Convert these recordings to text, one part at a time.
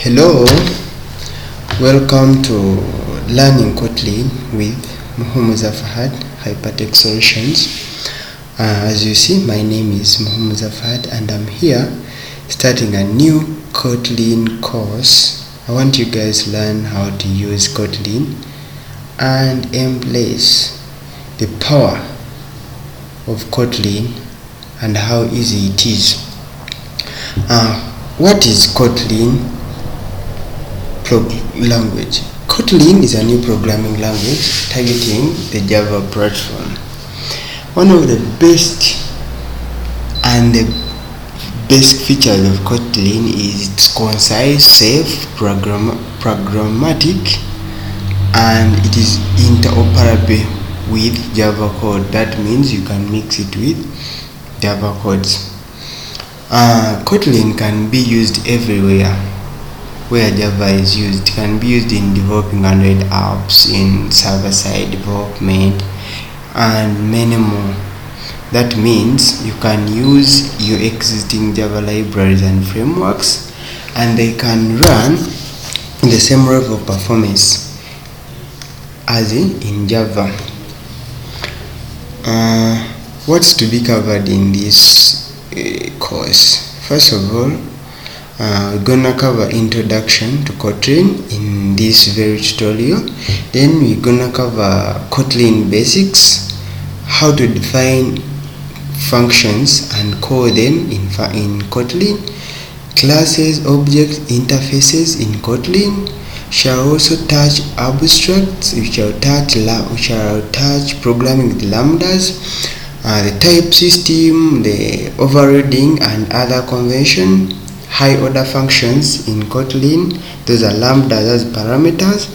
Hello, welcome to Learning Kotlin with Muhammad Fahad, Hypertext Solutions. As you see, my name is Muhammad Fahad and I'm here starting a new Kotlin course. I want you guys to learn how to use Kotlin and embrace the power of Kotlin and how easy it is. What is Kotlin language? Kotlin is a new programming language targeting the Java platform. One of the best and the basic features of Kotlin is its concise, safe, programmatic, and it is interoperable with Java code. That means you can mix it with Java codes. Kotlin can be used everywhere where Java is used. It can be used in developing Android apps, in server-side development, and many more. That means you can use your existing Java libraries and frameworks, and they can run in the same level of performance as in Java. What's to be covered in this course? First of all, we're gonna cover introduction to Kotlin in this very tutorial. Then we're gonna cover Kotlin basics, how to define functions and call them in Kotlin, classes, objects, interfaces in Kotlin. Shall also touch abstracts, we shall touch programming with lambdas, the type system, the overriding and other convention, high order functions in Kotlin. Those are lambdas as parameters,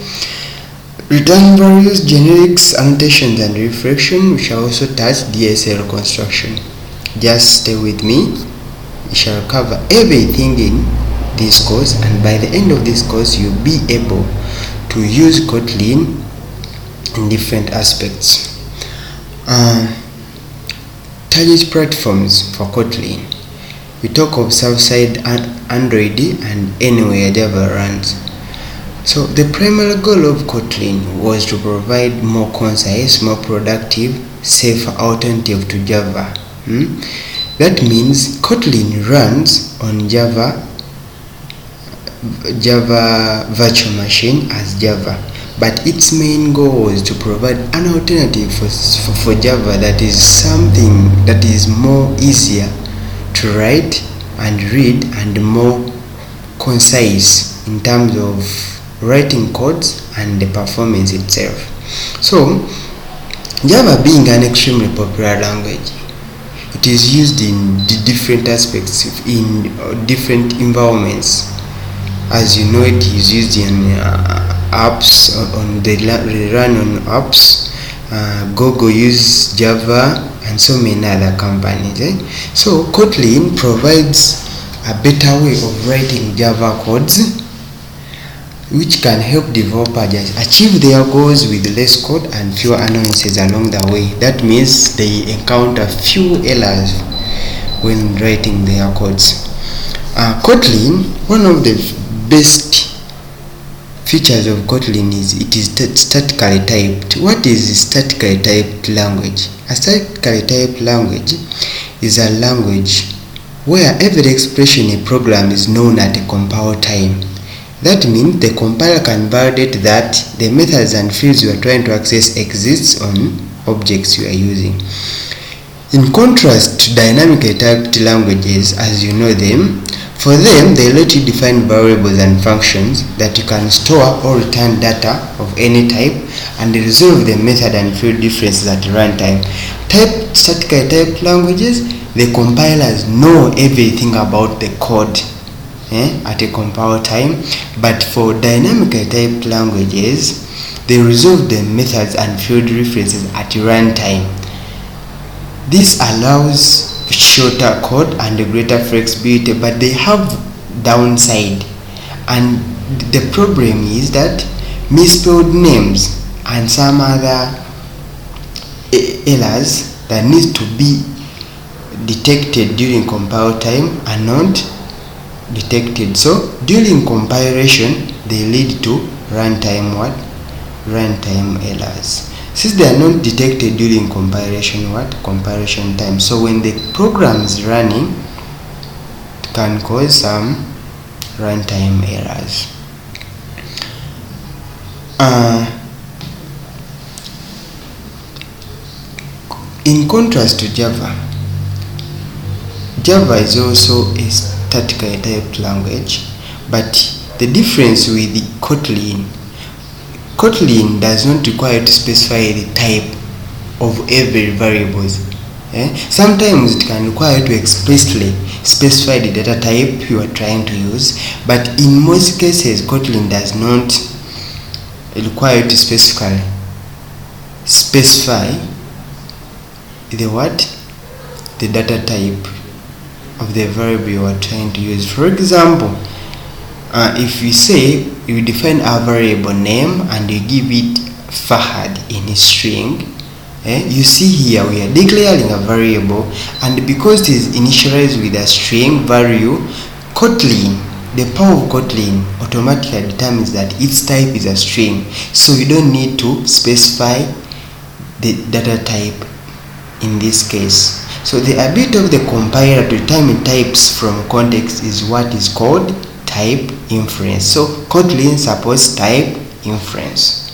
return values, generics, annotations and reflection. We shall also touch DSL construction. Just stay with me. We shall cover everything in this course, and by the end of this course you'll be able to use Kotlin in different aspects. Target platforms for Kotlin. We talk of server-side Android and anywhere Java runs. So the primary goal of Kotlin was to provide more concise, more productive, safer alternative to Java. That means Kotlin runs on Java virtual machine as Java, but its main goal is to provide an alternative for Java that is something that is more easier to write and read and more concise in terms of writing codes and the performance itself. So Java being an extremely popular language, it is used in the different aspects in different environments. As you know, it is used in apps, they run on apps. Google uses Java and so many other companies. So Kotlin provides a better way of writing Java codes, which can help developers achieve their goals with less code and fewer annoyances along the way. That means they encounter few errors when writing their codes. Kotlin, one of the best features of Kotlin is it is statically typed. What is a statically typed language? A statically typed language is a language where every expression in a program is known at a compile time. That means the compiler can validate that the methods and fields you are trying to access exists on objects you are using. In contrast to dynamically typed languages as you know them, for them, they let you define variables and functions that you can store or return data of any type and resolve the method and field differences at runtime. Statically typed languages, the compilers know everything about the code at a compile time, but for dynamically typed languages, they resolve the methods and field references at runtime. This allows shorter code and greater flexibility, but they have downside, and the problem is that misspelled names and some other errors that need to be detected during compile time are not detected. So during compilation they lead to runtime errors. Since they are not detected during compilation time, so when the program is running, it can cause some runtime errors. In contrast to Java is also a statically typed language, but the difference with Kotlin does not require to specify the type of every variables. Sometimes it can require to explicitly specify the data type you are trying to use, but in most cases Kotlin does not require to specify the data type of the variable you are trying to use. For example, if you say you define a variable name and you give it Fahad in a string, you see here we are declaring a variable, and because it is initialized with a string value, the power of Kotlin automatically determines that its type is a string, so you don't need to specify the data type in this case. So the ability of the compiler to determine types from context is what is called type inference. So Kotlin supports type inference.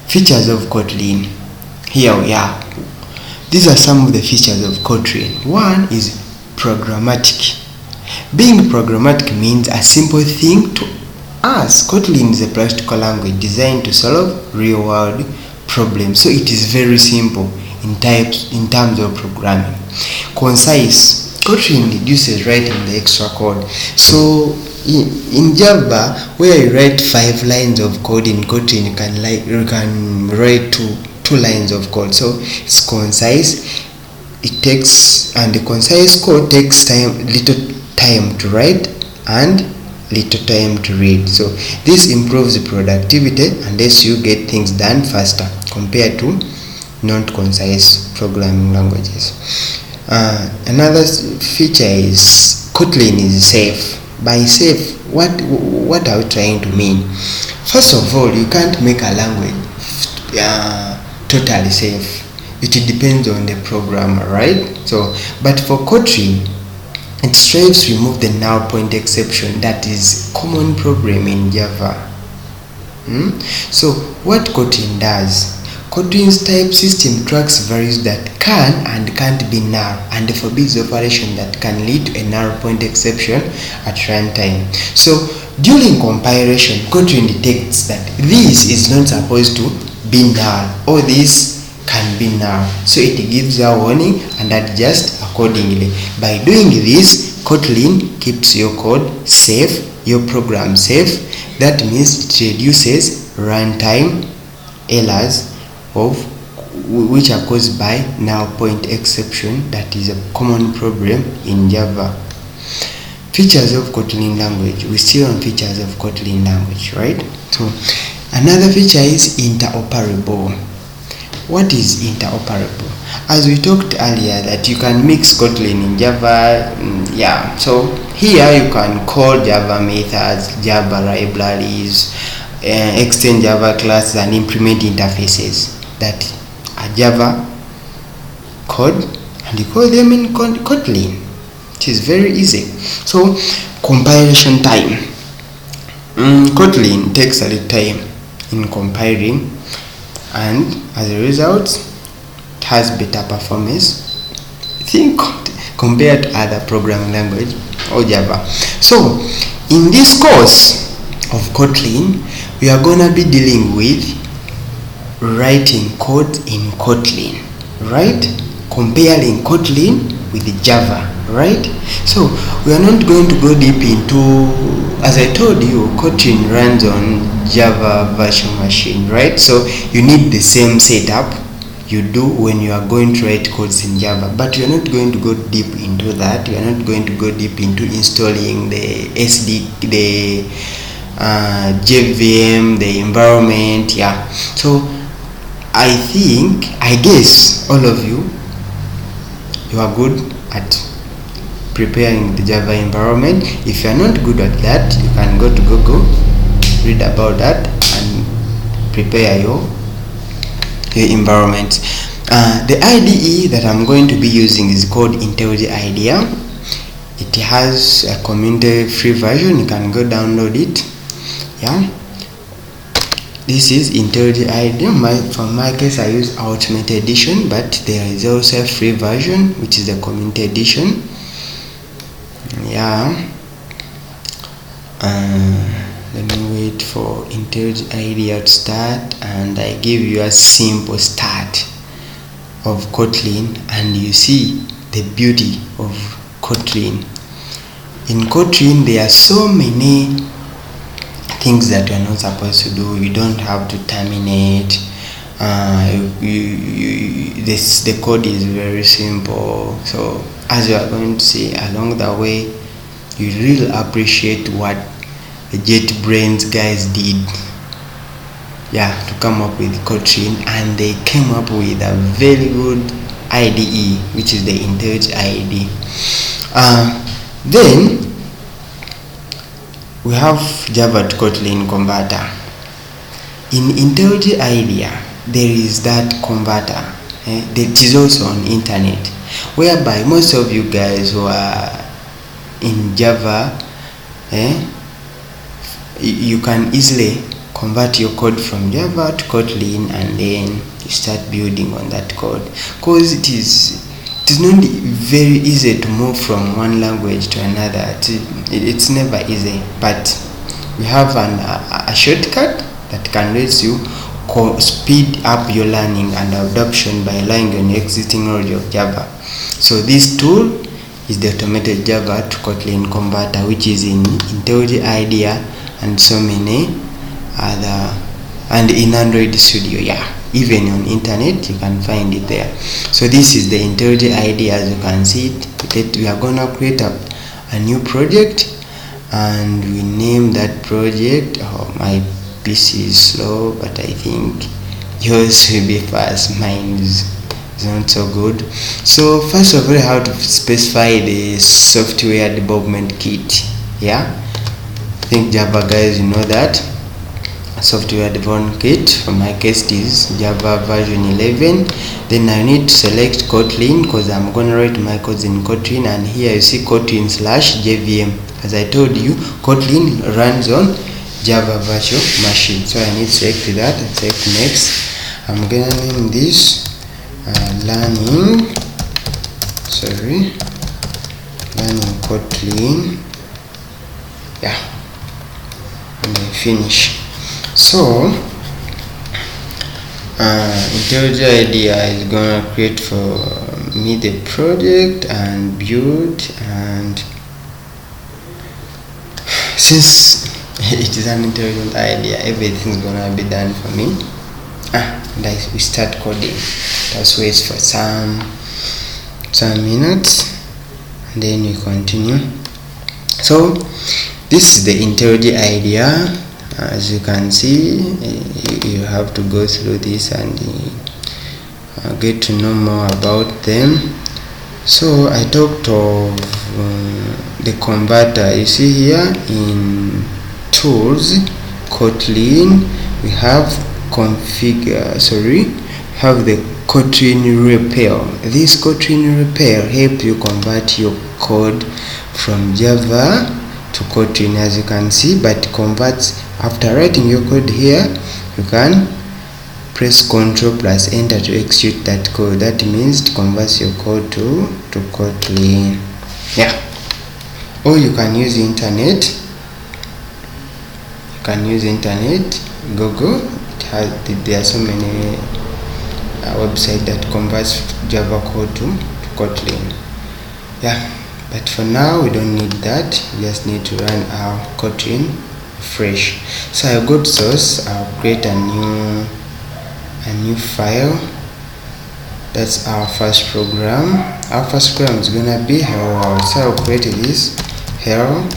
Features of Kotlin. Here we are. These are some of the features of Kotlin. One is programmatic. Being programmatic means a simple thing to us. Kotlin is a practical language designed to solve real-world problems. So it is very simple in terms of programming. Concise. Kotlin reduces writing the extra code. So in Java, where you write 5 lines of code, in Kotlin you can write two lines of code. So it's concise. And the concise code takes little time to write and little time to read. So this improves the productivity and lets you get things done faster compared to non-concise programming languages. Another feature is Kotlin is safe. By safe, what are we trying to mean? First of all, you can't make a language totally safe. It depends on the programmer, right? So, but for Kotlin, it strives to remove the null point exception that is common problem in Java. So what Kotlin does? Kotlin's type system tracks values that can and can't be null and forbids operation that can lead to a null point exception at runtime. So during compilation, Kotlin detects that this is not supposed to be null or this can be null. So it gives a warning and adjusts accordingly. By doing this, Kotlin keeps your code safe, your program safe. That means it reduces runtime errors which are caused by null point exception, that is a common problem in Java. Features of Kotlin language. We're still on features of Kotlin language, right? So another feature is inter-operable. What is inter-operable? As we talked earlier, that you can mix Kotlin in Java. So here you can call Java methods, Java libraries, extend Java classes and implement interfaces that are Java code, and you call them in Kotlin. It is very easy. So compilation time. Kotlin takes a little time in compiling, and as a result it has better performance, I think, compared to other programming language or Java. So in this course of Kotlin, we are gonna be dealing with writing code in Kotlin, right? Comparing Kotlin with Java, right? So we are not going to go deep into, as I told you, Kotlin runs on Java virtual machine, right? So you need the same setup you do when you are going to write codes in Java, but you are not going to go deep into that. You are not going to go deep into installing the JVM, the environment. So I guess all of you are good at preparing the Java environment. If you are not good at that, you can go to Google, read about that, and prepare your environment. The IDE that I'm going to be using is called IntelliJ IDEA. It has a community free version. You can go download it. Yeah, this is IntelliJ IDEA. For my case, I use Ultimate Edition, but there is also a free version, which is the community edition. Yeah. Let me wait for IntelliJ IDEA to start, and I give you a simple start of Kotlin, and you see the beauty of Kotlin. In Kotlin, there are so many things that you are not supposed to do. You don't have to terminate. The code is very simple. So as you are going to see along the way, you really appreciate what the JetBrains guys did, to come up with Kotlin, and they came up with a very good IDE, which is the IntelliJ IDE. Then we have Java to Kotlin converter. In IntelliJ IDEA, there is that converter that is also on internet, whereby most of you guys who are in Java, you can easily convert your code from Java to Kotlin, and then you start building on that code, because it is not very easy to move from one language to another. It's never easy, but we have a shortcut that can let you speed up your learning and adoption by relying on existing knowledge of Java. So this tool is the automated Java to Kotlin converter, which is in IntelliJ IDEA and so many other, and in Android Studio. Even on internet you can find it there. So this is the IntelliJ IDEA. As you can see it, we are gonna create a new project, and we name that project. My PC is slow, but I think yours will be fast. Mine is not so good. So first of all, how to specify the software development kit. I think Java guys, you know that software development kit. For my case, it is Java version 11. Then I need to select Kotlin, because I'm going to write my codes in Kotlin, and here you see Kotlin/JVM. As I told you, Kotlin runs on Java virtual machine. So I need to select that and select next. I'm going to name this learning Kotlin. And I finish. So IntelliJ IDEA is gonna create for me the project and build, and since it is an intelligent idea, everything's gonna be done for me. We start coding. Let's wait for some minutes, and then we continue. So this is the IntelliJ IDEA. As you can see, you have to go through this and get to know more about them. So I talked of the converter. You see here in tools, Kotlin, we have have the Kotlin repair. This Kotlin repair helps you convert your code from Java to Kotlin, as you can see, but converts after writing your code here. You can press Ctrl+Enter to execute that code. That means it converts your code to Kotlin. Or you can use internet. Google. There are so many websites that converts Java code to Kotlin. But for now we don't need that. We just need to run our Kotlin fresh. So I'll go to source. I'll create a new file. That's our first program. Our first program is gonna be hello world. So I'll create this hello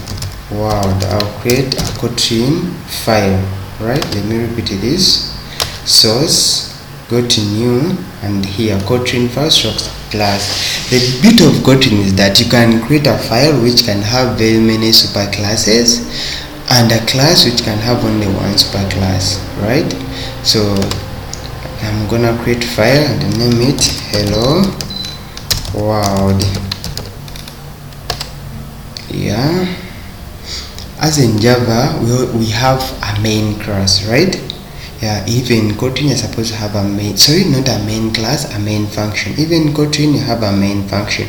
world. I'll create a Kotlin file. Right, let me repeat this. Source, go to new, and here Kotlin first class. The beauty of Kotlin is that you can create a file which can have very many superclasses and a class which can have only one superclass, right? So I'm gonna create a file and name it hello world. Yeah, as in Java we have a main class, right? Yeah, even in Kotlin you're supposed to have a main, sorry, not a main class, a main function. Even in Kotlin you have a main function,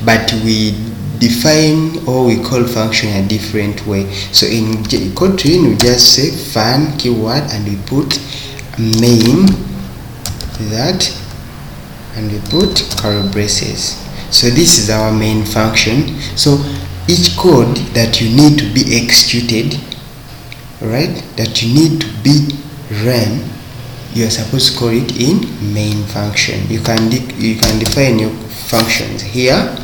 but we define or we call function a different way. So in Kotlin we just say fun keyword and we put main that and we put curly braces. So this is our main function. So each code that you need to be executed, right, that you need to be run, you are supposed to call it in main function. You can define your functions here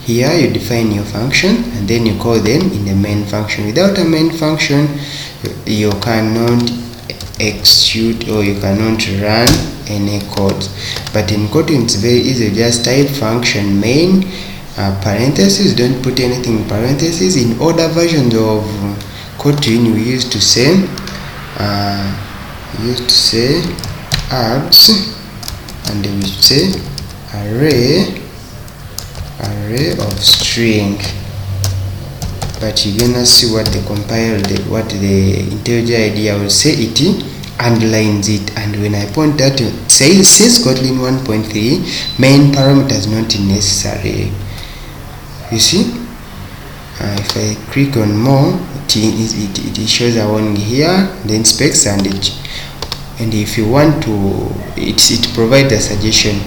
you define your function and then you call them in the main function. Without a main function you cannot execute or you cannot run any code. But in Kotlin it's very easy. Just type function main parentheses, don't put anything in parentheses. In older versions of Kotlin we used to say args and we say array of string, but you're gonna see what the compile what the integer idea will say. It underlines it, and when I point that say since Kotlin 1.3 main parameter is not necessary. You see, if I click on more, it shows a warning here, then specs, and if you want to, it provides a suggestion.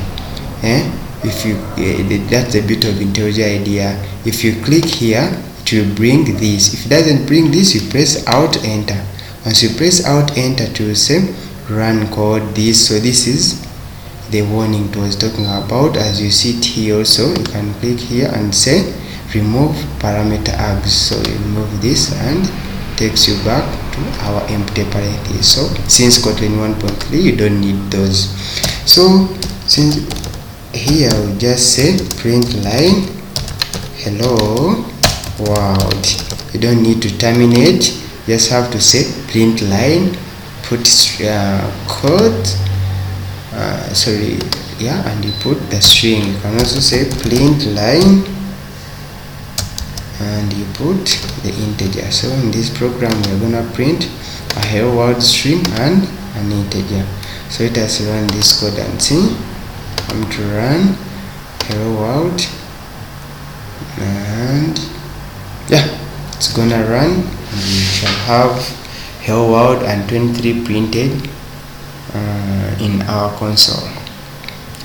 If you that's the bit of integer idea. If you click here, it will bring this. If it doesn't bring this, you press Alt Enter. Once you press Alt Enter, to say run code this. So this is the warning it was talking about. As you see it here also, you can click here and say remove parameter args. So you remove this and takes you back to our empty parentheses. So since Kotlin 1.3 you don't need those. So since here we just say print line hello world. You don't need to terminate, just have to say print line, put code and you put the string. You can also say print line and you put the integer. So in this program we're gonna print a hello world string and an integer. So let us run this code and see. I'm to run hello world and yeah, it's gonna run and we shall have hello world and 23 printed in our console.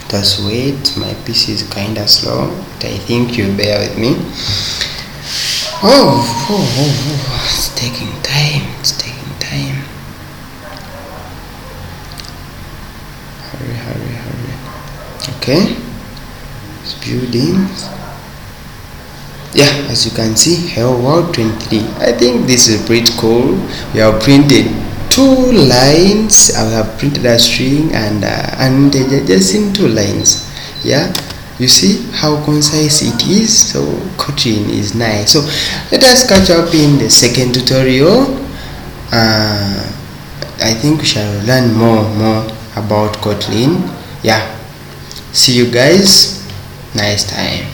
Just wait, my PC is kinda slow, but I think you'll bear with me. It's taking time. Hurry. Okay, it's building. Yeah, as you can see, hello world 23. I think this is pretty cool. We have printed 2 lines. I have printed a string and an integer just in 2 lines. Yeah, you see how concise it is. So Kotlin is nice. So let us catch up in the second tutorial. I think we shall learn more about Kotlin. Yeah, see you guys next time.